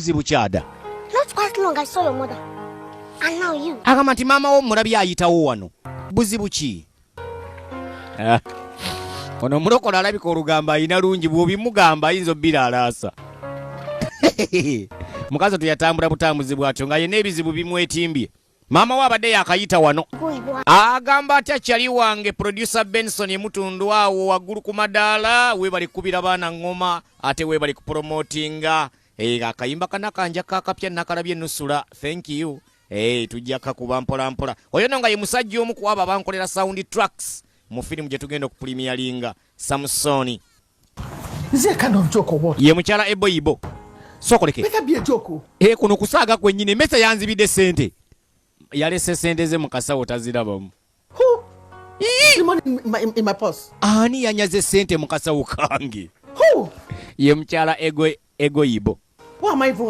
Zibuchada. Not quite long I saw your mother. And now you. Agamba nti maama wo mulabi ayitawo wano. Buzibu ki? Ono mulokole alabika olugamba ayina lungi bw'obimugamba ayinza obbira alaasa. Mukazi tuyatambula butambuzi bwatyo nga yenna ebizibu bimwetimbye. Maama we abadde yakayita wano. Agamba atya kyali wange producer Benson emutundu awo waggulu ku madaala weebali kubira baana ngoma ate weebali kupromotinga. Akayimba kana kanja kakapya nakalabye nusula. Thank you. Tujja kakuba mpola mpola. Oyo nga ye musajja omu ku abo abankolera sound tracks mu filimu gye tugenda okupremieringa Samsoni. Is it a kind of joke or what? Ye mukyala Eboibo. Sokoleke. Make be a joke. Kuno kusaaga kwennyini mesa yanzibidde sente. Yalese sente ze mu kasawo tazirabamu. Who? The money in my purse. Ani yanyaze sente mu kasawo kange. Who? Ye mukyala Egoibo. What am I even